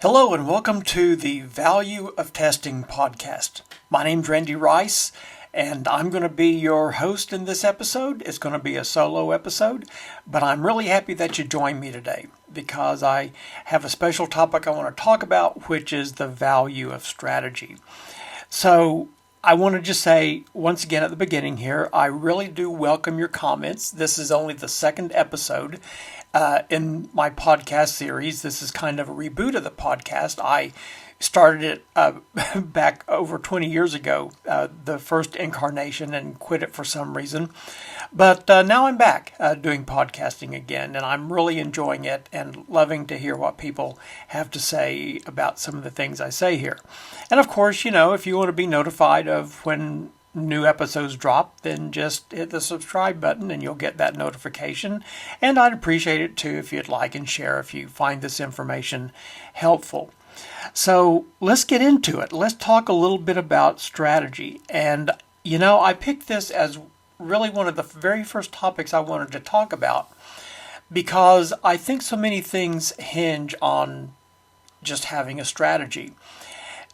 Hello and welcome to the Value of Testing podcast. My name's Randy Rice and I'm going to be your host in this episode. It's going to be a solo episode, but I'm really happy that you joined me today because I have a special topic I want to talk about, which is the value of strategy. So I want to just say once again at the beginning here, I really do welcome your comments. This is only the second episode in my podcast series. This is kind of a reboot of the podcast. I started it back over 20 years ago, the first incarnation, and quit it for some reason. But now I'm back doing podcasting again, and I'm really enjoying it and loving to hear what people have to say about some of the things I say here. And of course, if you want to be notified of when new episodes drop, then just hit the subscribe button and you'll get that notification. And I'd appreciate it too if you'd like and share if you find this information helpful. So let's get into it. Let's talk a little bit about strategy. And I picked this as really one of the very first topics I wanted to talk about because I think so many things hinge on just having a strategy.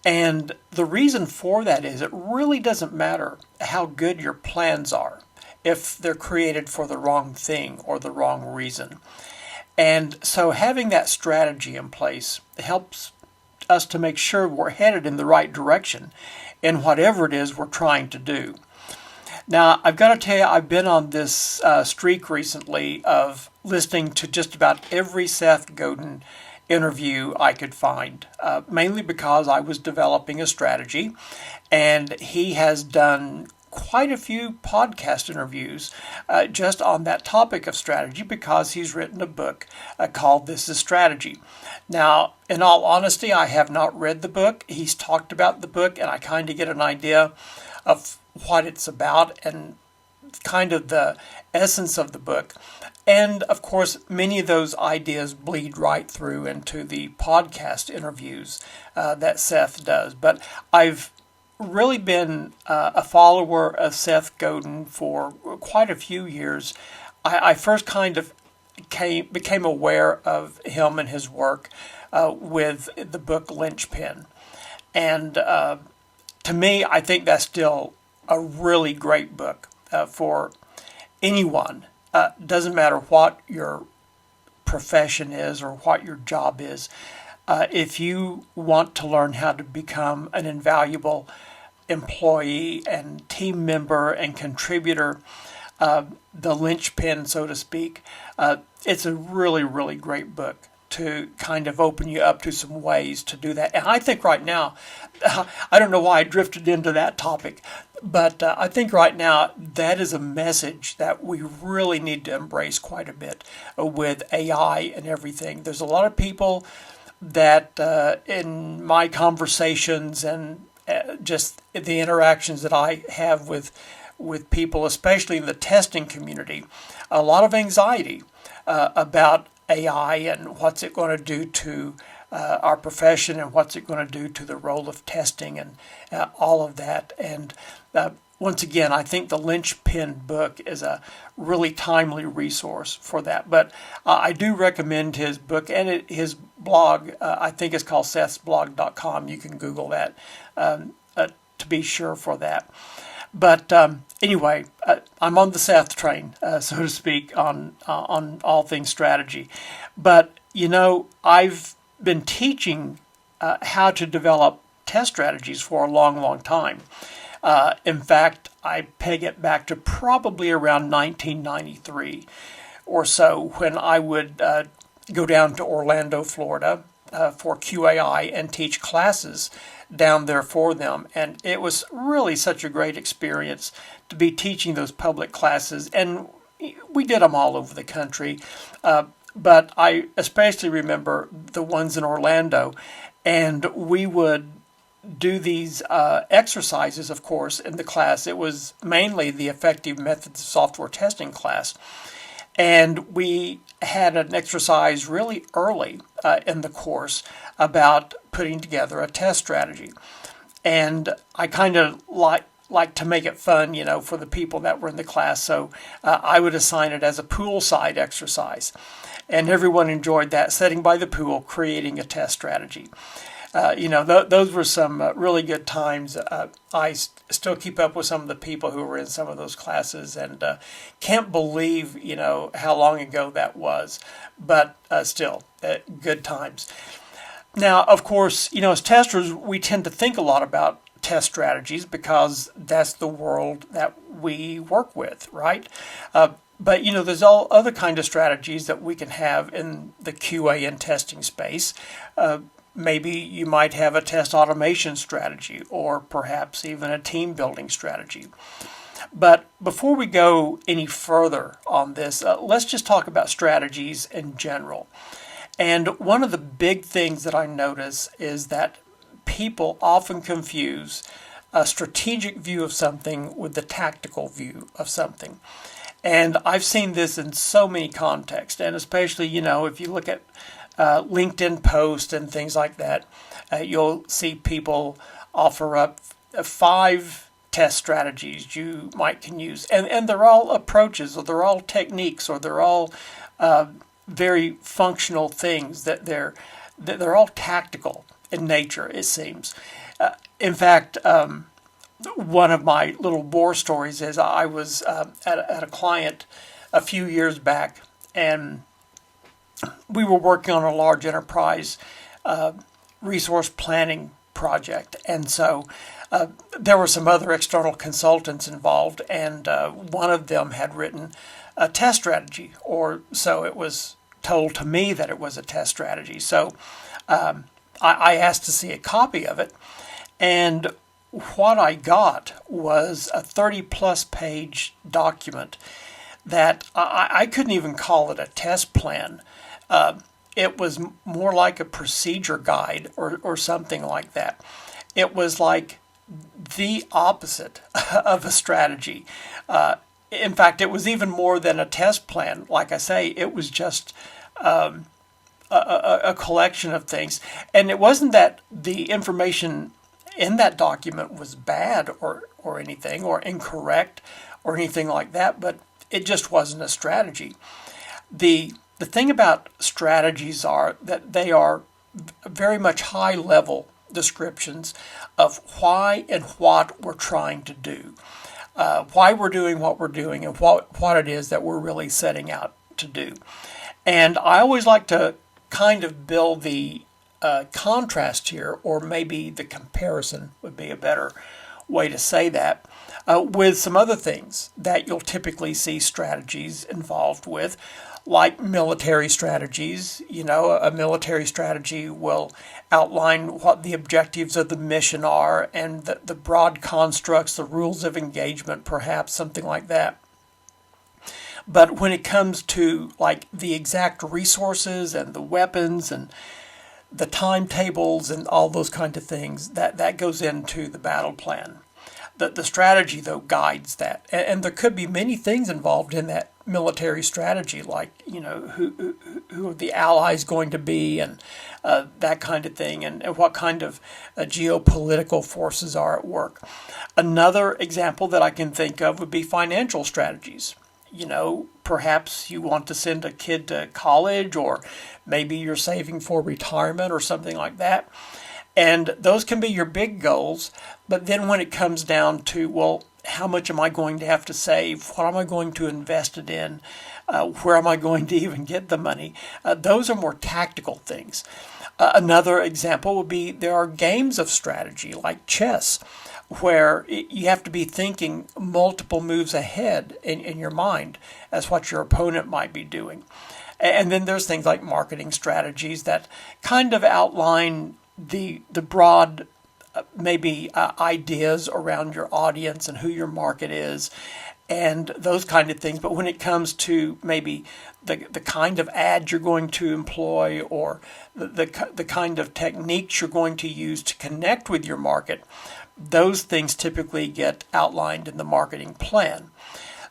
And the reason for that is it really doesn't matter how good your plans are if they're created for the wrong thing or the wrong reason. And so having that strategy in place helps us to make sure we're headed in the right direction in whatever it is we're trying to do. Now, I've got to tell you, I've been on this streak recently of listening to just about every Seth Godin interview I could find, mainly because I was developing a strategy, and he has done quite a few podcast interviews just on that topic of strategy because he's written a book called This is Strategy. Now, in all honesty, I have not read the book. He's talked about the book, and I kind of get an idea of what it's about and kind of the essence of the book. And of course, many of those ideas bleed right through into the podcast interviews that Seth does. But I've really been a follower of Seth Godin for quite a few years. I first kind of became aware of him and his work with the book Linchpin. And to me, I think that's still a really great book for anyone. Doesn't matter what your profession is or what your job is. If you want to learn how to become an invaluable employee and team member and contributor, the linchpin, so to speak, it's a really, really great book to kind of open you up to some ways to do that. And I think right now, I don't know why I drifted into that topic, but I think right now that is a message that we really need to embrace quite a bit with AI and everything. There's a lot of people that in my conversations and just the interactions that I have with people, especially in the testing community, a lot of anxiety about AI and what's it going to do to our profession and what's it going to do to the role of testing and all of that. And once again, I think the Linchpin book is a really timely resource for that. But I do recommend his book and his blog. I think it's called sethsblog.com. You can Google that to be sure for that. But anyway, I'm on the Seth train, so to speak, on all things strategy. But, I've been teaching how to develop test strategies for a long, long time. In fact, I peg it back to probably around 1993 or so when I would go down to Orlando, Florida for QAI and teach classes down there for them. And it was really such a great experience to be teaching those public classes. And we did them all over the country. But I especially remember the ones in Orlando. And we would do these exercises, of course, in the class. It was mainly the Effective Methods of Software Testing class. And we had an exercise really early in the course about putting together a test strategy. And I kind of like to make it fun, for the people that were in the class. So I would assign it as a poolside exercise. and everyone enjoyed that, sitting by the pool, creating a test strategy. Those were some really good times. I still keep up with some of the people who were in some of those classes, and can't believe, how long ago that was. But still, good times. Now, of course, as testers, we tend to think a lot about test strategies because that's the world that we work with, right? But there's all other kind of strategies that we can have in the QA and testing space. Maybe you might have a test automation strategy, or perhaps even a team building strategy. But before we go any further on this, let's just talk about strategies in general. And one of the big things that I notice is that people often confuse a strategic view of something with the tactical view of something. And I've seen this in so many contexts, and especially, if you look at LinkedIn posts and things like that, you'll see people offer up 5 test strategies you can use. And they're all approaches, or they're all techniques, or they're all very functional things, that they're all tactical in nature, it seems. In fact, one of my little war stories is I was at a client a few years back, and we were working on a large enterprise resource planning project. And so there were some other external consultants involved, and one of them had written a test strategy, or so it was told to me that it was a test strategy. So I asked to see a copy of it, and what I got was a 30-plus page document that I couldn't even call it a test plan. It was more like a procedure guide or something like that. It was like the opposite of a strategy. In fact, it was even more than a test plan. Like I say, it was just a collection of things. And it wasn't that the information in that document was bad or anything, or incorrect or anything like that, but it just wasn't a strategy. The thing about strategies are that they are very much high-level descriptions of why and what we're trying to do, why we're doing what we're doing, and what it is that we're really setting out to do. And I always like to kind of build the contrast here, or maybe the comparison would be a better way to say that, with some other things that you'll typically see strategies involved with, like military strategies. A military strategy will outline what the objectives of the mission are, and the broad constructs, the rules of engagement, perhaps something like that. But when it comes to like the exact resources and the weapons and the timetables and all those kind of things, that goes into the battle plan. The strategy, though, guides that. And there could be many things involved in that military strategy, like, who are the allies going to be, and that kind of thing, and what kind of geopolitical forces are at work. Another example that I can think of would be financial strategies. Perhaps you want to send a kid to college, or maybe you're saving for retirement or something like that. And those can be your big goals. But then when it comes down to, well, how much am I going to have to save? What am I going to invest it in? Where am I going to even get the money? Those are more tactical things. Another example would be there are games of strategy like chess, where you have to be thinking multiple moves ahead in your mind as what your opponent might be doing. And then there's things like marketing strategies that kind of outline the broad ideas around your audience and who your market is, and those kind of things. But when it comes to maybe the kind of ads you're going to employ, or the kind of techniques you're going to use to connect with your market, those things typically get outlined in the marketing plan.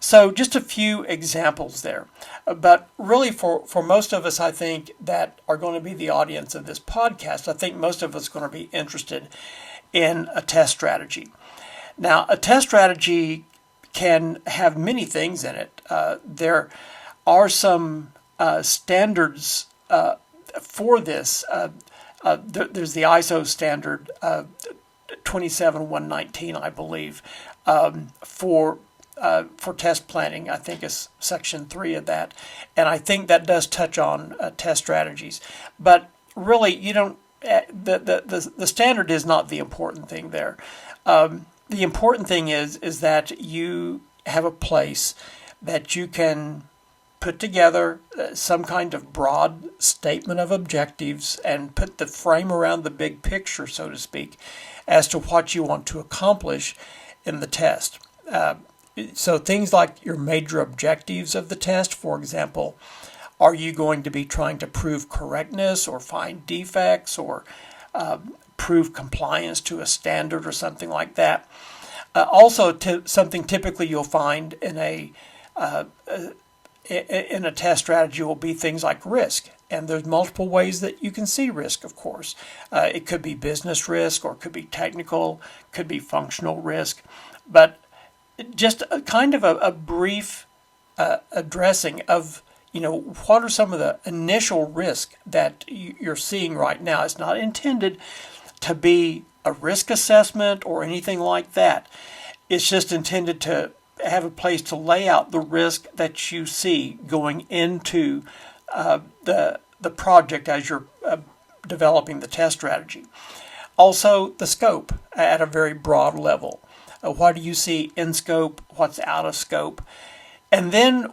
So just a few examples there. But really for most of us, I think, that are going to be the audience of this podcast, I think most of us are going to be interested in a test strategy. Now, a test strategy can have many things in it. There are some standards for this. There's the ISO standard 27119, I believe, for test planning. I think is section 3 of that, and I think that does touch on test strategies. But really, you don't. The standard is not the important thing there. The important thing is that you have a place that you can put together some kind of broad statement of objectives and put the frame around the big picture, so to speak, as to what you want to accomplish in the test. So things like your major objectives of the test, for example, are you going to be trying to prove correctness or find defects or prove compliance to a standard or something like that? Also, something typically you'll find in a test strategy will be things like risk. And there's multiple ways that you can see risk, of course. It could be business risk, or it could be technical, could be functional risk. But just a kind of a brief addressing of, what are some of the initial risk that you're seeing right now. It's not intended to be a risk assessment or anything like that. It's just intended to have a place to lay out the risk that you see going into the project as you're developing the test strategy. Also, the scope at a very broad level. What do you see in scope? What's out of scope? And then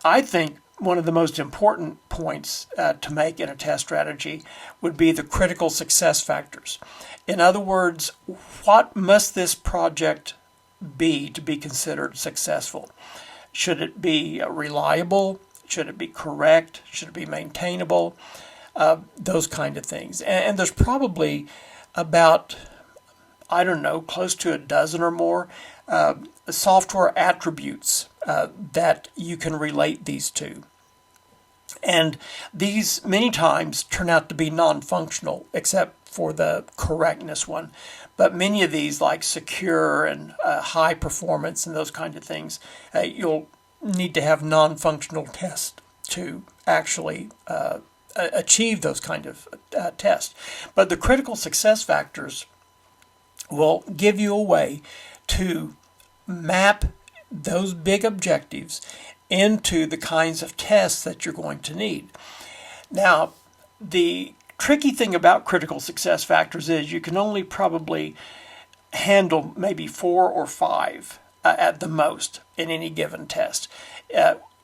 I think one of the most important points to make in a test strategy would be the critical success factors. In other words, what must this project be to be considered successful? Should it be reliable? Should it be correct? Should it be maintainable? Those kind of things. And there's probably about, close to a dozen or more software attributes that you can relate these to. And these many times turn out to be non-functional, except for the correctness one. But many of these, like secure and high performance and those kind of things, you'll need to have non-functional tests to actually achieve those kind of tests. But the critical success factors will give you a way to map those big objectives into the kinds of tests that you're going to need. Now, the tricky thing about critical success factors is you can only probably handle maybe 4 or 5 at the most in any given test.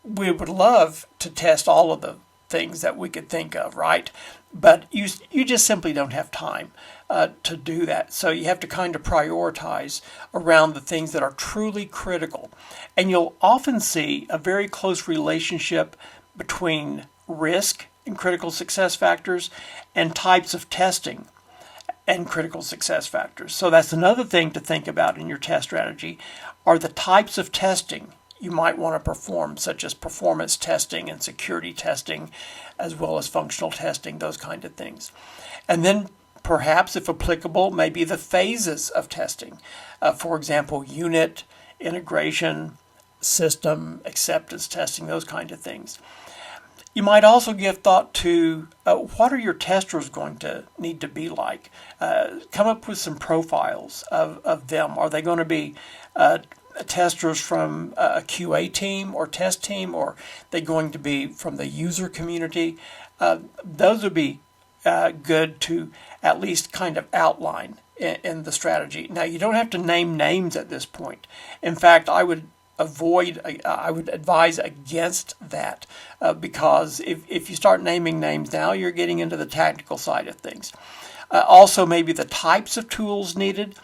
We would love to test all of the things that we could think of, right? But you just simply don't have time to do that. So you have to kind of prioritize around the things that are truly critical. And you'll often see a very close relationship between risk and critical success factors and types of testing and critical success factors. So that's another thing to think about in your test strategy, are the types of testing you might want to perform, such as performance testing and security testing, as well as functional testing, those kind of things. And then perhaps, if applicable, maybe the phases of testing. For example, unit, integration, system, acceptance testing, those kind of things. You might also give thought to what are your testers going to need to be like? Come up with some profiles of them. Are they going to be testers from a QA team or test team, or are they going to be from the user community? Those would be good to at least kind of outline in the strategy. Now, you don't have to name names at this point. In fact, I would advise against that because if you start naming names now, you're getting into the tactical side of things. Also, maybe the types of tools needed.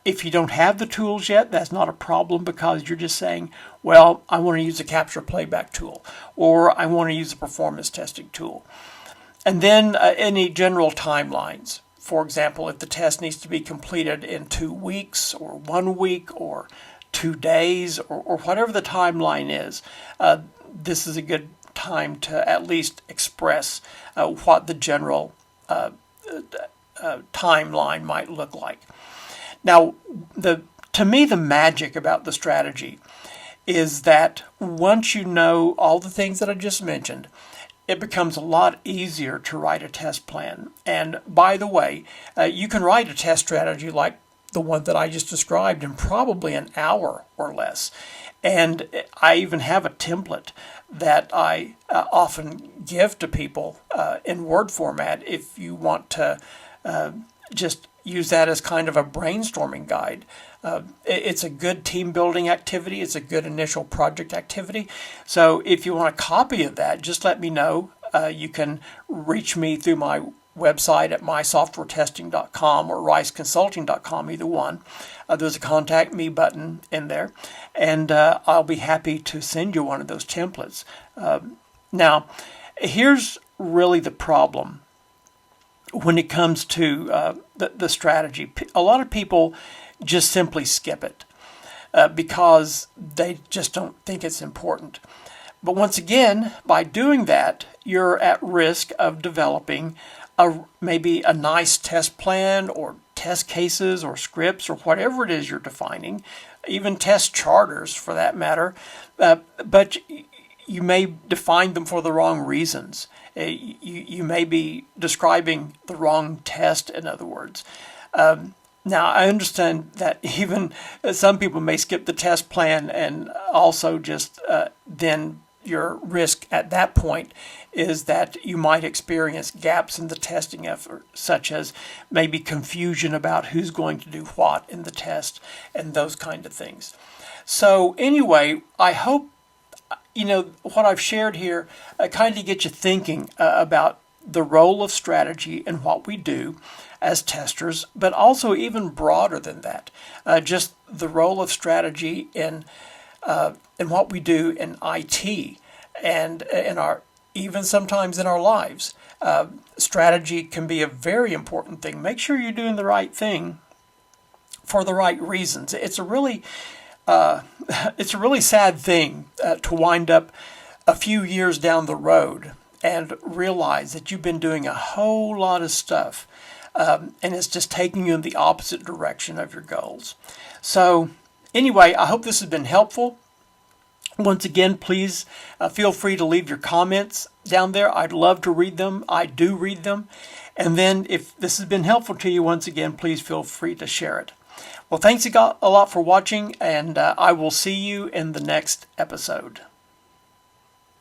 If you don't have the tools yet, that's not a problem because you're just saying, well, I want to use a capture playback tool, or I want to use a performance testing tool. And then any general timelines. For example, if the test needs to be completed in 2 weeks or 1 week or 2 days or whatever the timeline is, this is a good time to at least express what the general timeline might look like. Now, to me, the magic about the strategy is that once you know all the things that I just mentioned, it becomes a lot easier to write a test plan. And by the way, you can write a test strategy like the one that I just described in probably an hour or less. And I even have a template that I often give to people in Word format if you want to just use that as kind of a brainstorming guide. It's a good team building activity. It's a good initial project activity. So if you want a copy of that, just let me know. You can reach me through my website at mysoftwaretesting.com or riceconsulting.com, either one. There's a contact me button in there, and I'll be happy to send you one of those templates. Now, here's really the problem when it comes to the strategy. A lot of people just simply skip it because they just don't think it's important. But once again, by doing that, you're at risk of developing maybe a nice test plan or test cases or scripts or whatever it is you're defining, even test charters for that matter, but you may define them for the wrong reasons. You may be describing the wrong test, in other words. Now, I understand that even some people may skip the test plan, and also just then your risk at that point is that you might experience gaps in the testing effort, such as maybe confusion about who's going to do what in the test and those kind of things. So anyway, I hope what I've shared here kind of get you thinking about the role of strategy and what we do as testers, but also even broader than that, just the role of strategy in what we do in IT and even sometimes in our lives. Strategy can be a very important thing. Make sure you're doing the right thing for the right reasons. It's a really sad thing to wind up a few years down the road and realize that you've been doing a whole lot of stuff, and it's just taking you in the opposite direction of your goals. So anyway, I hope this has been helpful. Once again, please feel free to leave your comments down there. I'd love to read them. I do read them. And then if this has been helpful to you, once again, please feel free to share it. Well, thanks a lot for watching, and I will see you in the next episode.